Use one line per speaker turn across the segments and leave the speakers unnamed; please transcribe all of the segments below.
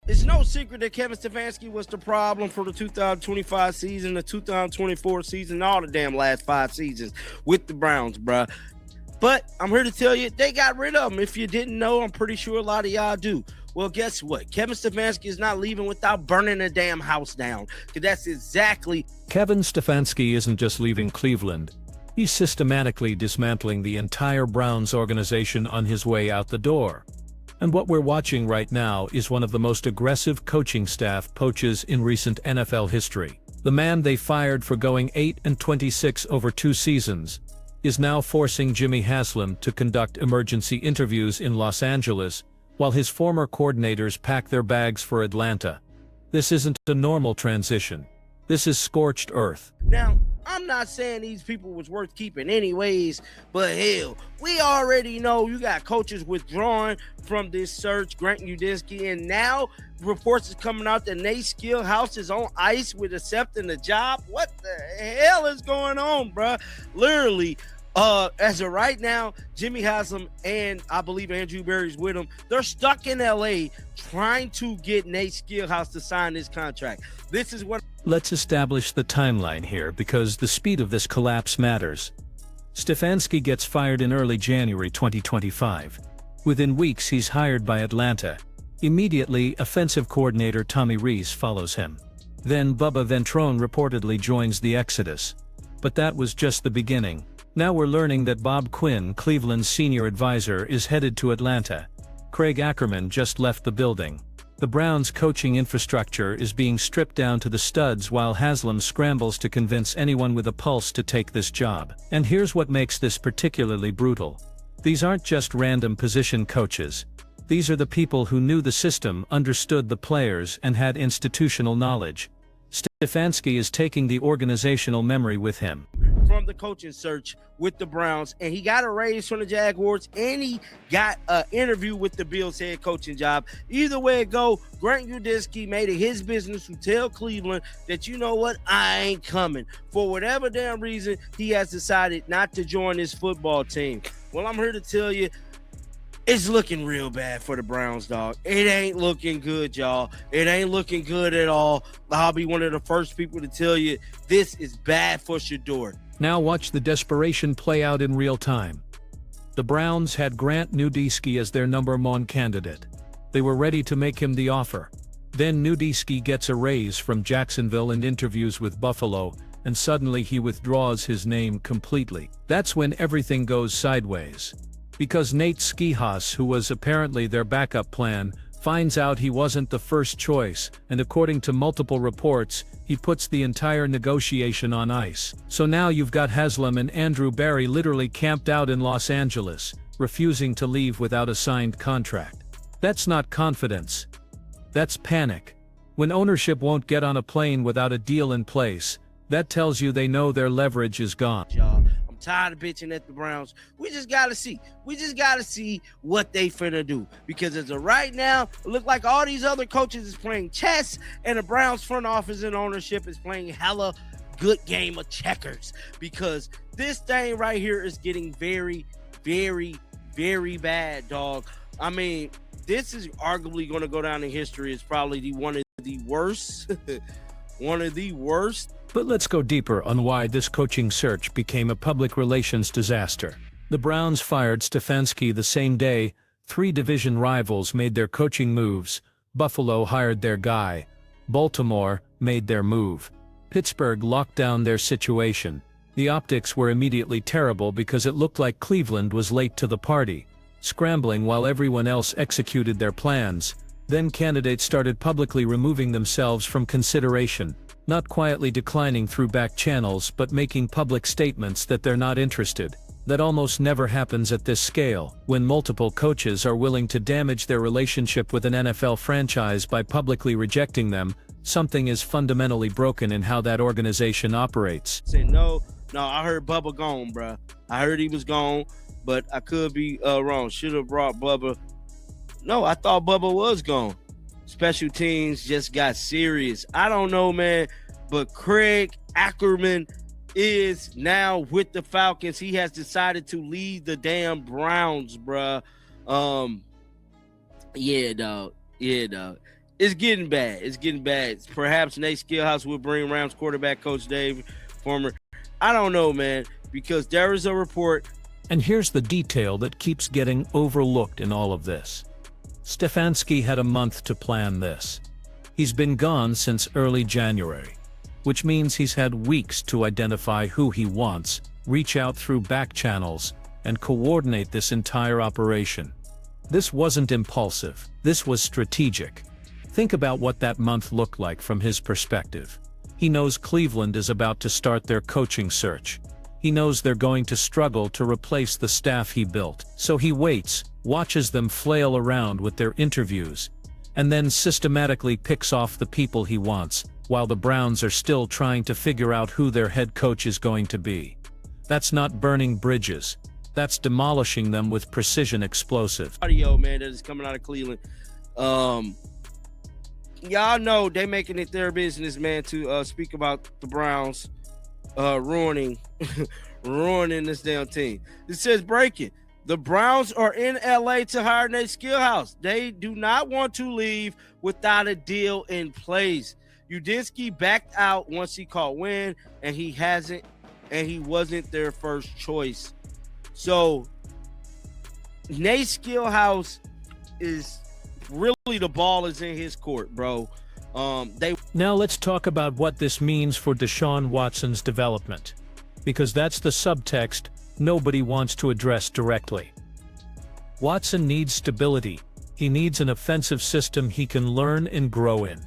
It's no secret that Kevin Stefanski was the problem for the 2025 season, the 2024 season, all the damn last 5 seasons with the Browns, bruh. But I'm here to tell you, they got rid of him. If you didn't know, I'm pretty sure a lot of y'all do. Well, guess what? Kevin Stefanski is not leaving without burning a damn house down. Because that's exactly...
Kevin Stefanski isn't just leaving Cleveland. He's systematically dismantling the entire Browns organization on his way out the door. And what we're watching right now is one of the most aggressive coaching staff poaches in recent NFL history. The man they fired for going 8-26 over 2 seasons is now forcing Jimmy Haslam to conduct emergency interviews in Los Angeles, while his former coordinators pack their bags for Atlanta. This isn't a normal transition. This is scorched earth.
Now, I'm not saying these people was worth keeping anyways, but hell, we already know you got coaches withdrawing from this search, Grant Udinski, and now reports is coming out that Nate Skillhouse is on ice with accepting the job. What the hell is going on, bruh? Literally, as of right now, Jimmy Haslam and I believe Andrew Berry's with him. They're stuck in LA trying to get Nate Skillhouse to sign this contract. This is what...
Let's establish the timeline here because the speed of this collapse matters. Stefanski gets fired in early January 2025. Within weeks, he's hired by Atlanta. Immediately, offensive coordinator Tommy Rees follows him. Then Bubba Ventrone reportedly joins the exodus. But that was just the beginning. Now we're learning that Bob Quinn, Cleveland's senior advisor, is headed to Atlanta. Craig Ackerman just left the building. The Browns' coaching infrastructure is being stripped down to the studs while Haslam scrambles to convince anyone with a pulse to take this job. And here's what makes this particularly brutal. These aren't just random position coaches. These are the people who knew the system, understood the players, and had institutional knowledge. Stefanski is taking the organizational memory with him.
From the coaching search with the Browns, and he got a raise from the Jaguars, and he got an interview with the Bills head coaching job. Either way it go, Grant Udinski made it his business to tell Cleveland that, you know what, I ain't coming. For whatever damn reason, he has decided not to join this football team. Well, I'm here to tell you, it's looking real bad for the Browns, dog. It ain't looking good, y'all. It ain't looking good at all. I'll be one of the first people to tell you this is bad for Shador.
Now watch the desperation play out in real time. The Browns had Grant Udinski as their #1 candidate. They were ready to make him the offer. Then Udinski gets a raise from Jacksonville and interviews with Buffalo, and suddenly he withdraws his name completely. That's when everything goes sideways. Because Nate Skillhouse, who was apparently their backup plan, finds out he wasn't the first choice, and according to multiple reports, he puts the entire negotiation on ice. So now you've got Haslam and Andrew Berry literally camped out in Los Angeles, refusing to leave without a signed contract. That's not confidence. That's panic. When ownership won't get on a plane without a deal in place, that tells you they know their leverage is gone.
Y'all, I'm tired of bitching at the Browns. We just gotta see. We just gotta see what they finna do. Because as of right now, it look like all these other coaches is playing chess, and the Browns front office and ownership is playing hella good game of checkers. Because this thing right here is getting very, very, very bad, dog. I mean, this is arguably going to go down in history as probably one of the worst. One of the worst.
But let's go deeper on why this coaching search became a public relations disaster. The Browns fired Stefanski the same day. 3 division rivals made their coaching moves. Buffalo hired their guy. Baltimore made their move. Pittsburgh locked down their situation. The optics were immediately terrible because it looked like Cleveland was late to the party, scrambling while everyone else executed their plans. Then candidates started publicly removing themselves from consideration, not quietly declining through back channels but making public statements that they're not interested. That almost never happens at this scale. When multiple coaches are willing to damage their relationship with an NFL franchise by publicly rejecting them, something is fundamentally broken in how that organization operates.
Say no, I heard Bubba gone, bruh. I heard he was gone, but I could be wrong. Should have brought Bubba. No, I thought Bubba was gone. Special teams just got serious. I don't know, man, but Craig Ackerman is now with the Falcons. He has decided to lead the damn Browns, bruh. Yeah, dog. It's getting bad. It's getting bad. Perhaps Nate Skillhouse will bring Rams quarterback coach Dave Former. I don't know, man, because there is a report.
And here's the detail that keeps getting overlooked in all of this. Stefanski had a month to plan this. He's been gone since early January, which means he's had weeks to identify who he wants, reach out through back channels, and coordinate this entire operation. This wasn't impulsive. This was strategic. Think about what that month looked like from his perspective. He knows Cleveland is about to start their coaching search. He knows they're going to struggle to replace the staff he built. So he waits, watches them flail around with their interviews, and then systematically picks off the people he wants, while the Browns are still trying to figure out who their head coach is going to be. That's not burning bridges. That's demolishing them with precision explosive.
Audio, man, that is coming out of Cleveland. Y'all know they making it their business, man, to speak about the Browns ruining this damn team. It says breaking. The Browns are in LA to hire Nate Skillhouse. They do not want to leave without a deal in place. Udinski backed out once he caught wind, and he wasn't their first choice. So Nate Skillhouse is really, the ball is in his court, bro.
Now let's talk about what this means for Deshaun Watson's development, because that's the subtext nobody wants to address directly. Watson needs stability. He needs an offensive system he can learn and grow in.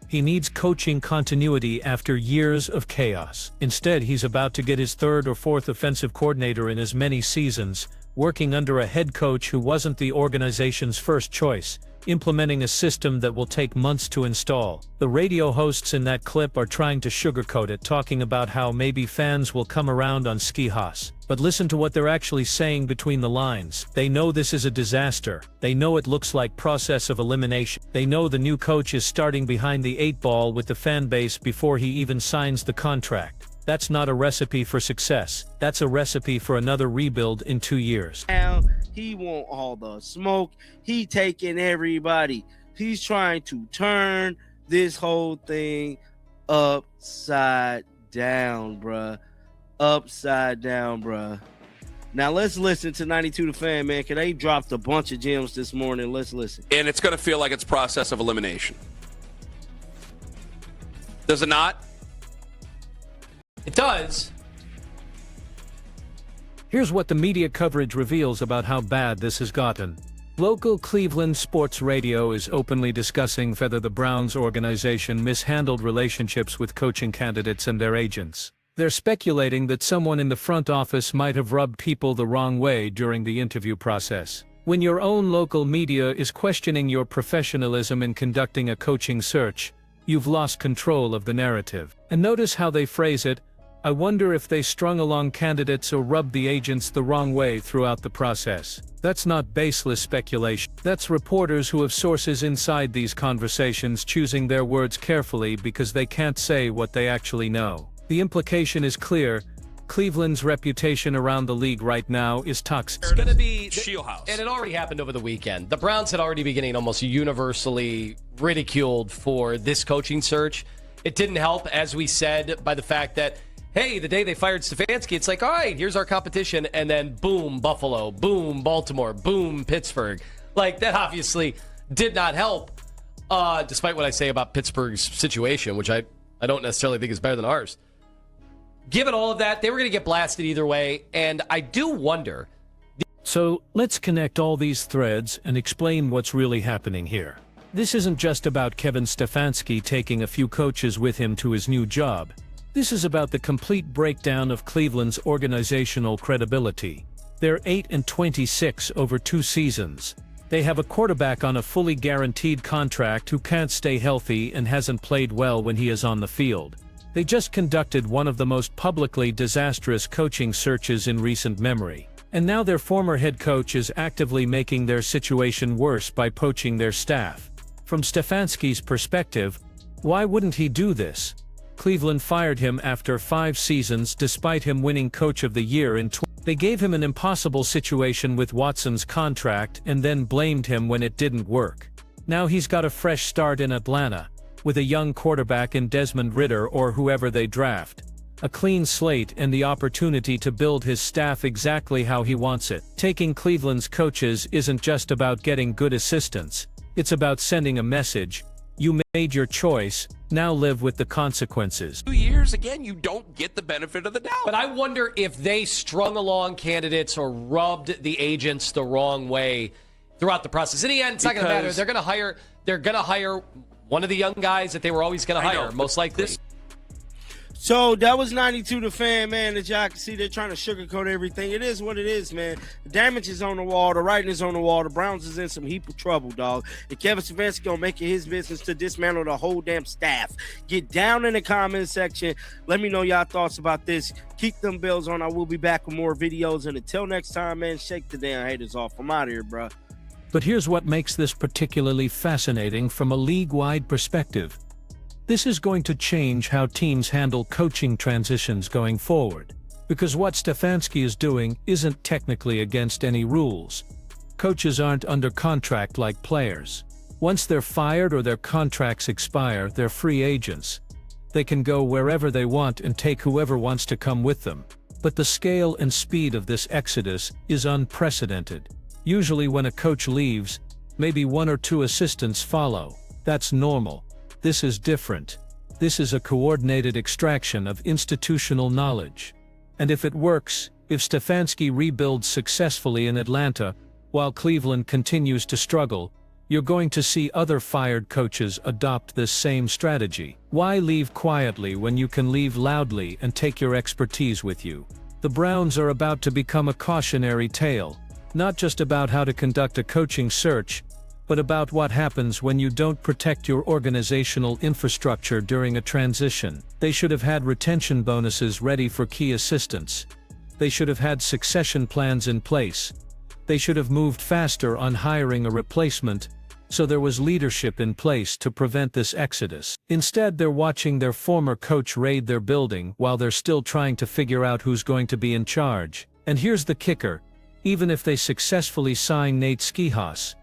He needs coaching continuity after years of chaos. Instead, he's about to get his third or fourth offensive coordinator in as many seasons, working under a head coach who wasn't the organization's first choice, implementing a system that will take months to install. The radio hosts in that clip are trying to sugarcoat it, talking about how maybe fans will come around on Skillhouse. But listen to what they're actually saying between the lines. They know this is a disaster. They know it looks like process of elimination. They know the new coach is starting behind the 8 ball with the fan base before he even signs the contract. That's not a recipe for success. That's a recipe for another rebuild in 2 years.
Now, he want all the smoke. He taking everybody. He's trying to turn this whole thing upside down, bruh. Upside down, bruh. Now let's listen to 92 The Fan, man, because they dropped a bunch of gems this morning. Let's listen.
And it's going to feel like it's process of elimination. Does it not?
It does.
Here's what the media coverage reveals about how bad this has gotten. Local Cleveland sports radio is openly discussing whether the Browns organization mishandled relationships with coaching candidates and their agents. They're speculating that someone in the front office might have rubbed people the wrong way during the interview process. When your own local media is questioning your professionalism in conducting a coaching search, you've lost control of the narrative. And notice how they phrase it: I wonder if they strung along candidates or rubbed the agents the wrong way throughout the process. That's not baseless speculation. That's reporters who have sources inside these conversations choosing their words carefully because they can't say what they actually know. The implication is clear. Cleveland's reputation around the league right now is toxic.
It's going to be
Shieldhouse.
And it already happened over the weekend. The Browns had already been getting almost universally ridiculed for this coaching search. It didn't help, as we said, by the fact that, hey, the day they fired Stefanski, it's like, all right, here's our competition, and then boom, Buffalo, boom, Baltimore, boom, Pittsburgh. Like, that obviously did not help, despite what I say about Pittsburgh's situation, which I don't necessarily think is better than ours. Given all of that, they were going to get blasted either way, and I do wonder.
So let's connect all these threads and explain what's really happening here. This isn't just about Kevin Stefanski taking a few coaches with him to his new job. This is about the complete breakdown of Cleveland's organizational credibility. They're 8-26 over 2 seasons. They have a quarterback on a fully guaranteed contract who can't stay healthy and hasn't played well when he is on the field. They just conducted one of the most publicly disastrous coaching searches in recent memory. And now their former head coach is actively making their situation worse by poaching their staff. From Stefanski's perspective, why wouldn't he do this? Cleveland fired him after 5 seasons despite him winning Coach of the Year in They gave him an impossible situation with Watson's contract and then blamed him when it didn't work. Now he's got a fresh start in Atlanta, with a young quarterback in Desmond Ridder or whoever they draft. A clean slate and the opportunity to build his staff exactly how he wants it. Taking Cleveland's coaches isn't just about getting good assistants, it's about sending a message. You made your choice, now live with the consequences.
2 years, again, you don't get the benefit of the doubt.
But I wonder if they strung along candidates or rubbed the agents the wrong way throughout the process. In the end, it's not going to matter. They're going to hire one of the young guys that they were always going to hire, most likely.
So that was 92 the fan, man. As y'all can see, they're trying to sugarcoat everything. It is what it is, man. The damage is on the wall. The writing is on the wall. The Browns is in some heap of trouble, dog. And Kevin Stefanski gonna make it his business to dismantle the whole damn staff. Get down in the comment section. Let me know y'all thoughts about this. Keep them bells on. I will be back with more videos. And until next time, man, shake the damn haters off. I'm out of here, bro.
But here's what makes this particularly fascinating from a league-wide perspective. This is going to change how teams handle coaching transitions going forward, because what Stefanski is doing isn't technically against any rules. Coaches aren't under contract like players. Once they're fired or their contracts expire, they're free agents. They can go wherever they want and take whoever wants to come with them. But the scale and speed of this exodus is unprecedented. Usually when a coach leaves, maybe one or two assistants follow. That's normal. This is different. This is a coordinated extraction of institutional knowledge. And if it works, if Stefanski rebuilds successfully in Atlanta, while Cleveland continues to struggle, you're going to see other fired coaches adopt this same strategy. Why leave quietly when you can leave loudly and take your expertise with you? The Browns are about to become a cautionary tale, not just about how to conduct a coaching search, but about what happens when you don't protect your organizational infrastructure during a transition. They should have had retention bonuses ready for key assistants. They should have had succession plans in place. They should have moved faster on hiring a replacement, so there was leadership in place to prevent this exodus. Instead, they're watching their former coach raid their building while they're still trying to figure out who's going to be in charge. And here's the kicker: even if they successfully sign Nate Schihas,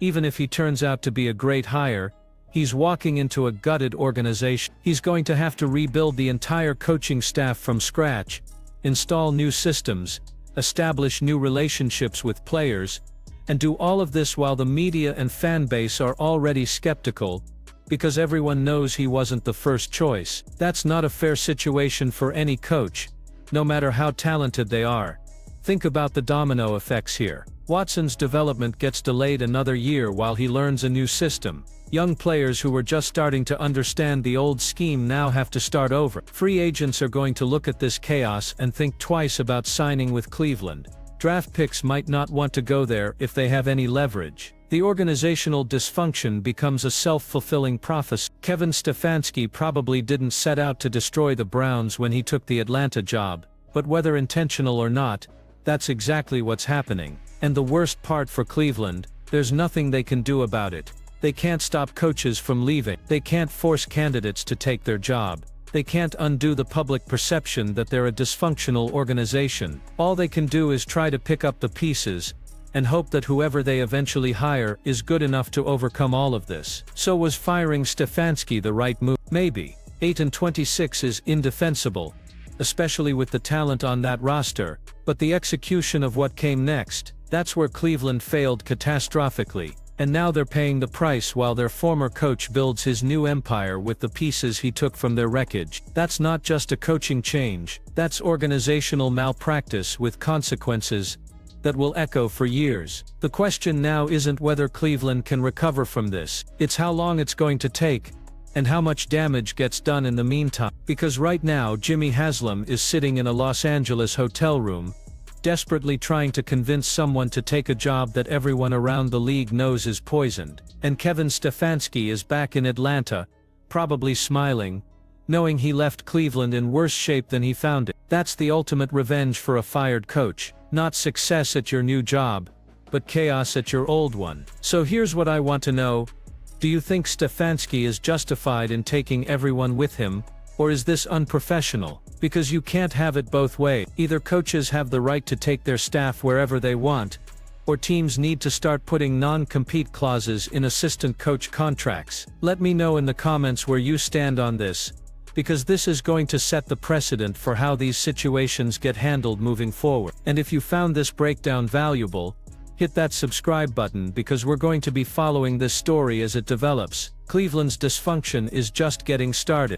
even if he turns out to be a great hire, he's walking into a gutted organization. He's going to have to rebuild the entire coaching staff from scratch, install new systems, establish new relationships with players, and do all of this while the media and fan base are already skeptical, because everyone knows he wasn't the first choice. That's not a fair situation for any coach, no matter how talented they are. Think about the domino effects here. Watson's development gets delayed another year while he learns a new system. Young players who were just starting to understand the old scheme now have to start over. Free agents are going to look at this chaos and think twice about signing with Cleveland. Draft picks might not want to go there if they have any leverage. The organizational dysfunction becomes a self-fulfilling prophecy. Kevin Stefanski probably didn't set out to destroy the Browns when he took the Atlanta job, but whether intentional or not, that's exactly what's happening. And the worst part for Cleveland, there's nothing they can do about it. They can't stop coaches from leaving. They can't force candidates to take their job. They can't undo the public perception that they're a dysfunctional organization. All they can do is try to pick up the pieces and hope that whoever they eventually hire is good enough to overcome all of this. So was firing Stefanski the right move? Maybe. 8-26 is indefensible, especially with the talent on that roster, but the execution of what came next, that's where Cleveland failed catastrophically, and now they're paying the price while their former coach builds his new empire with the pieces he took from their wreckage. That's not just a coaching change, that's organizational malpractice with consequences that will echo for years. The question now isn't whether Cleveland can recover from this, it's how long it's going to take, and how much damage gets done in the meantime. Because right now Jimmy Haslam is sitting in a Los Angeles hotel room, desperately trying to convince someone to take a job that everyone around the league knows is poisoned. And Kevin Stefanski is back in Atlanta, probably smiling, knowing he left Cleveland in worse shape than he found it. That's the ultimate revenge for a fired coach. Not success at your new job, but chaos at your old one. So here's what I want to know. Do you think Stefanski is justified in taking everyone with him, or is this unprofessional? Because you can't have it both ways. Either coaches have the right to take their staff wherever they want, or teams need to start putting non-compete clauses in assistant coach contracts? Let me know in the comments where you stand on this, because this is going to set the precedent for how these situations get handled moving forward. And if you found this breakdown valuable, hit that subscribe button because we're going to be following this story as it develops. Cleveland's dysfunction is just getting started.